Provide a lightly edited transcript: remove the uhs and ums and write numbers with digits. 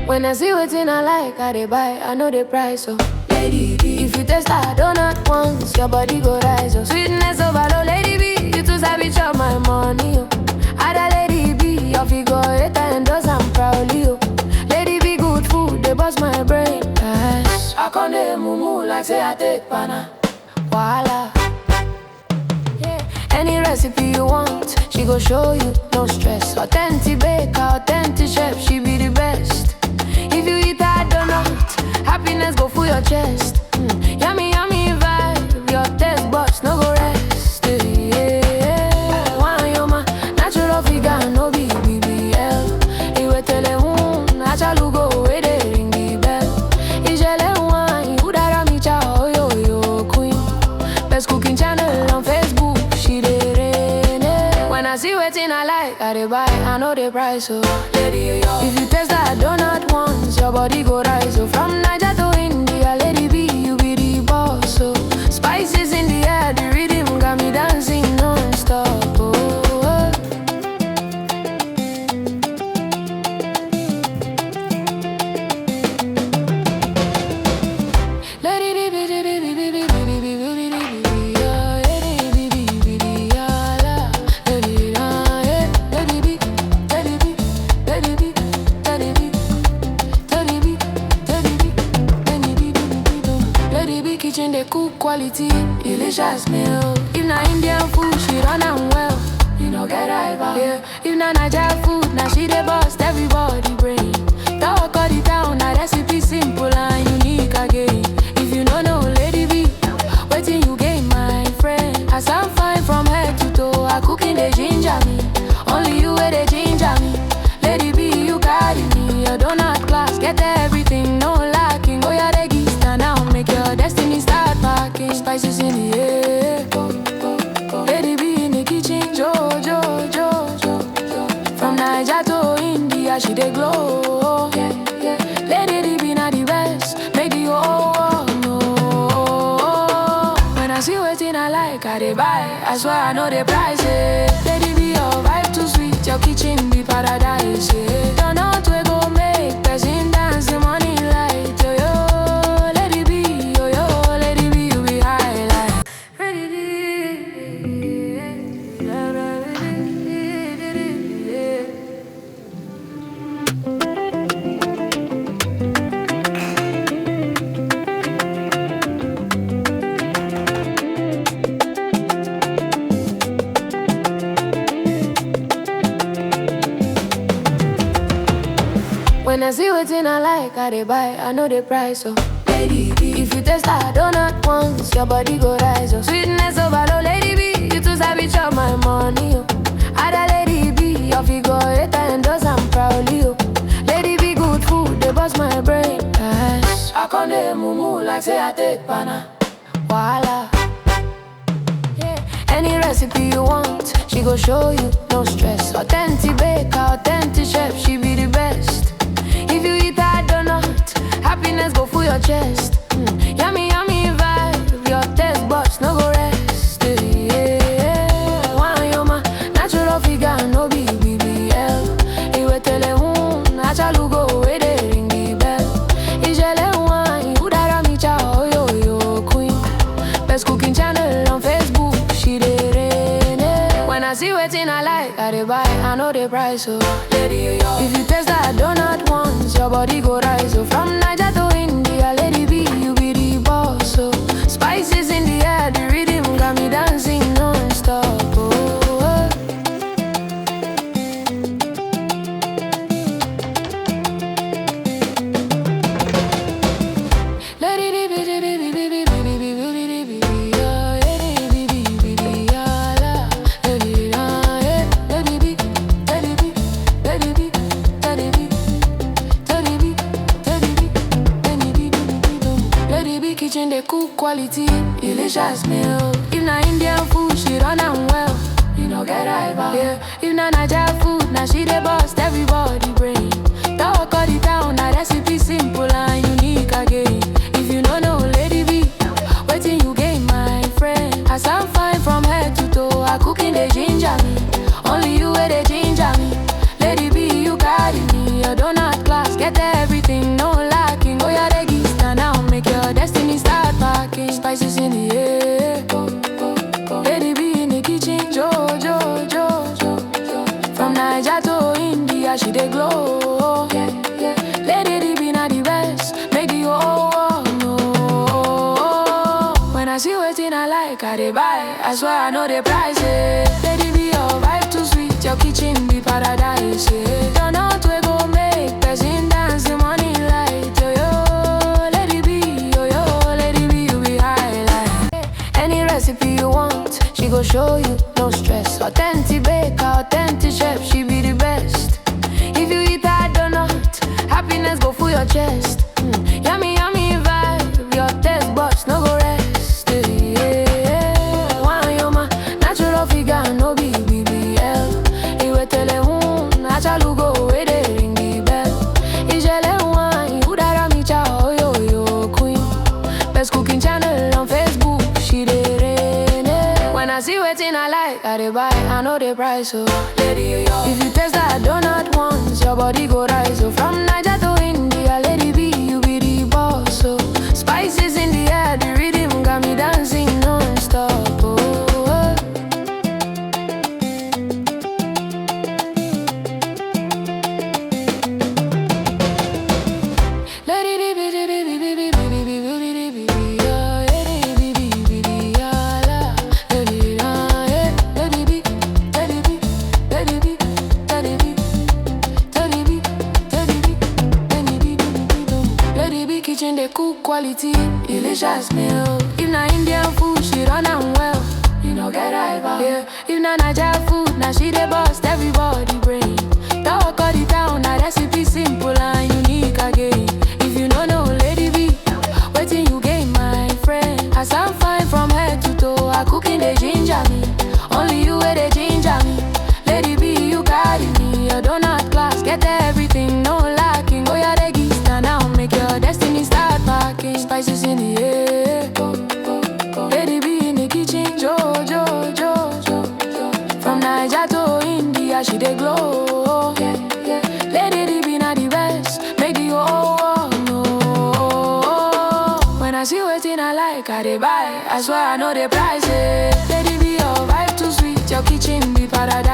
When I see wetin I like, I dey buy, I know the price, so Lady B, if you taste a donut once, your body go rise, oh. Sweetness overload, Lady B, you too sabi chop my money, oh. Ada Lady B, your figure 8 and does I'm proudly, oh. Lady B, good food, they bust my brain, yes. I can't dey mumu like say I take pana, voila. Yeah. Any recipe you want, she go show you, no stress. Authentic baker, authentic chef, she be the best. If you eat that donut, happiness go full your chest. Yummy, yummy vibe, your taste buds no go rest. Yeah. One yoma, natural figure, no be BBL. Iwe tele natural go, where they ring the bell. Ijele wine, udara micha, oh yo queen. Best cooking channel on Facebook, she dey reign. When I see wetin I like, I dey buy, I know the price, so Lady, if you taste that donut once, your body go rise, so from Niger to India, Lady B, you be the boss, so spices in the air, the rhythm got me dancing non-stop, oh. Kitchen they cook quality, delicious meal. If na Indian food, she run am well. You know get rival. Yeah. If na Niger food, now she dey bust everybody brain. Talk all the town, na recipe simple and unique again. If you no know Lady B, waiting you gain, my friend. As I'm fine from head to toe, I cooking they ginger me. Only you where they ginger me. Lady B, you carry me. Your donut class, get everything, no lacking. Oh yeah, they give stand now, make your destiny start packing. Spices in the air, Lady B in the kitchen, jo. From Niger to India, she dey glow. Lady B na the best, make the whole world know. When I see wetin I like, I dey buy, I swear I know the price, Lady B, your vibe too sweet, your kitchen be paradise, Turn out we go make person dance, the money light, yo. Lady B, yo, Lady B, you be highlight. When I see wetin I like, I dey buy, I know the price, so Lady B, if you taste a donut once, your body go rise, oh. Sweetness overload, Lady B, you too sabi chop my money, oh. Ada Lady B, your figure 8 and does I'm proudly, oh. Lady B, good food, they bust my brain, yes. I can't dey mumu like say I take pana, voila. Yeah. Any recipe you want, she go show you, no stress. Authentic baker, authentic chef, she be the best. If you eat that donut, happiness go full your chest. Yummy, yummy vibe, your taste buds no go rest. Yeah. One yoma, natural figure, no be BBL. Iwe tele natural go, where they ring the bell. Ijele wine, udara micha, oh yo queen. Best cooking channel on Facebook, she dey reign. When I see wetin I like, I dey buy, I know the price, so Lady, if you taste that donut once, your body go rise, so from Niger to India, Lady B, you be the boss, so spices in the air, the rhythm got me dancing non-stop, oh. Kitchen they cook quality, delicious meal. If na Indian food, Yeah, if na Naija food, now she dey bust everybody brain. Talk all the town, na recipe simple and unique again. If you no know Lady B, wetin you gain, my friend? As I'm fine from head to toe, her cooking dey ginger me. Only you wey dey ginger me. Lady B, you carry me. Your donut class, get everything, no lacking. Oh yeah, they give stand now, make your destiny start packing. Spices in the air. Lady B in the kitchen, Jo. From Naija to India, she dey glow. Lady B na the best, make the whole world know. When I see wetin I like, I dey buy. I swear I know the price. Lady B, your vibe too sweet, your kitchen be paradise. Turn out we go make person dance the money light. Yo yo, Lady B, Lady B, you be highlight. Any recipe you want, she go show you, no stress. Authentic baker, authentic chef, she be the best. If you eat that donut, happiness go full your chest. Yummy, yummy vibe, your taste buds no go rest. Yeah. One yoma, natural figure, no be BBL. Iwe tele achalugo, we dey ring the bell. Ijele wine, udara micha, oh yo queen. Best cooking channel on Facebook, she dey reign. When I see wetin I like, I dey buy, I know the price, so Lady yo. If you taste that donut once, your body go rise. So from Naija to India, Lady B, you be the boss. So spices in the air, the rhythm got me dancing non-stop. Oh. Kitchen they cook quality, delicious meal. If na Indian food, she run am well. You know get rival. Yeah. If na Naija food, now she dey bust everybody brain. Talk all the town, na recipe simple and unique again. If you no know Lady B, wetin you gain, my friend? As I'm fine from head to toe, her cooking dey ginger me. Only you wey dey ginger me. Lady B, you carry me. Your donut class, get everything, no lacking. Oh yeah, they give stand now, make your destiny start packing. Spices in the air. Lady B in the kitchen, Jo. From Naija to India, she dey glow. Lady B na the best, make the whole world know. When I see wetin I like, I dey buy. I swear I know the price. Lady B, your vibe too sweet, your kitchen be paradise.